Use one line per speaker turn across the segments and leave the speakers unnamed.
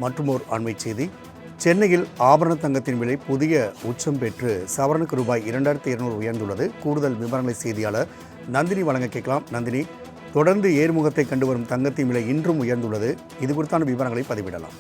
மற்றுமோர் அண்மை செய்தி. சென்னையில் ஆபரண தங்கத்தின் விலை புதிய உச்சம் பெற்று சவரனுக்கு ரூபாய் 2200 உயர்ந்துள்ளது. கூடுதல் விவரங்களை செய்தியாளர் நந்தினி வழங்க கேட்கலாம். நந்தினி, தொடர்ந்து ஏறுமுகத்தை கண்டு வரும் தங்கத்தின் விலை இன்றும் உயர்ந்துள்ளது. இது குறித்தான விவரங்களை பதிவிடலாம்.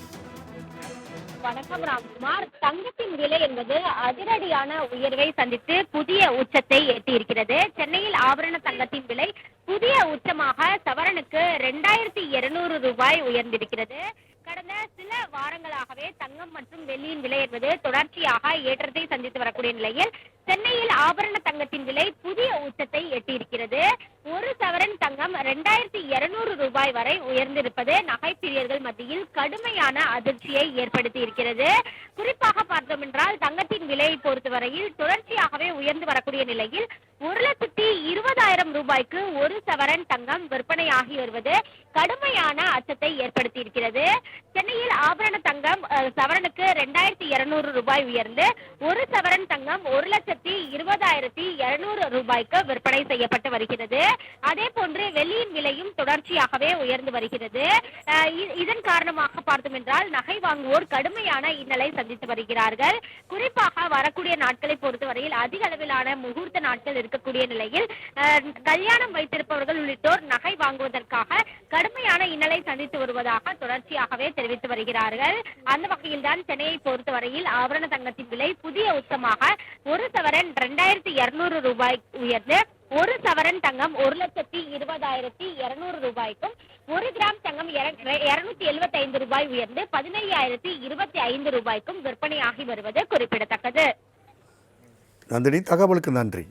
வணக்கம் ராம்குமார். தங்கத்தின் விலை என்பது அதிரடியான உயர்வை சந்தித்து புதிய உச்சத்தை எட்டியிருக்கிறது. சென்னையில் ஆபரண தங்கத்தின் விலை புதிய உச்சமாக சவரனுக்கு 2200 ரூபாய் உயர்ந்திருக்கிறது. கடந்த சில வாரங்களாகவே தங்கம் மற்றும் வெள்ளியின் விலை என்பது தொடர்ச்சியாக ஏற்றத்தை சந்தித்து வரக்கூடிய நிலையில் சென்னையில் ஆபரண தங்கத்தின் விலை புதிய உச்சத்தை எட்டியிருக்கிறது. ஒரு சவரன் தங்கம் 2200 ரூபாய் வரை உயர்ந்திருப்பது நகை பிரியர்கள் மத்தியில் கடுமையான அதிர்ச்சியை ஏற்படுத்தி இருக்கிறது. குறிப்பாக பார்த்தோம் என்றால் தங்கத்தின் விலையை பொறுத்தவரையில் தொடர்ச்சியாகவே உயர்ந்து வரக்கூடிய நிலையில் 1,20,000 ரூபாய்க்கு ஒரு சவரன் தங்கம் விற்பனையாகி வருவது கடுமையான அச்சத்தை ஏற்படுத்தி இருக்கிறது. சென்னையில் ஆபரண தங்கம் சவரனுக்கு 2200 ரூபாய் உயர்ந்து ஒரு சவரன் தங்கம் 1,20,200 ரூபாய்க்கு விற்பனை செய்யப்பட்டு வருகிறது. அதே போன்று வெள்ளியின் விலையும் தொடர்ச்சியாகவே உயர்ந்து வருகிறது. இதன் காரணமாக பார்த்தோம் என்றால் நகை வாங்குவோர் கடுமையான இன்னலை சந்தித்து வருகிறார்கள். குறிப்பாக வரக்கூடிய நாட்களை பொறுத்தவரையில் அதிக அளவிலான முகூர்த்த நாட்கள் இருக்கக்கூடிய நிலையில் கல்யாணம் வைத்திருப்பவர்கள் உள்ளிட்டோர் நகை வாங்குவதற்காக கடுமையான இன்னலை சந்தித்து வருவதாக தொடர்ச்சியாகவே தெரிவித்து வருகிறார்கள். அந்த வகையில் தான் சென்னையை பொறுத்தவரையில் ஆபரண தங்கத்தின் விலை புதிய உச்சமாக ஒரு சவரன் 2200 ரூபாய் உயர்ந்து ஒரு சவரன் தங்கம் 1,20,200 ரூபாய்க்கும் ஒரு கிராம் தங்கம் 275 ரூபாய் உயர்ந்து 15,025 ரூபாய்க்கும் விற்பனையாகி வருவது குறிப்பிடத்தக்கது.
நந்தினி, தகவலுக்கு நன்றி.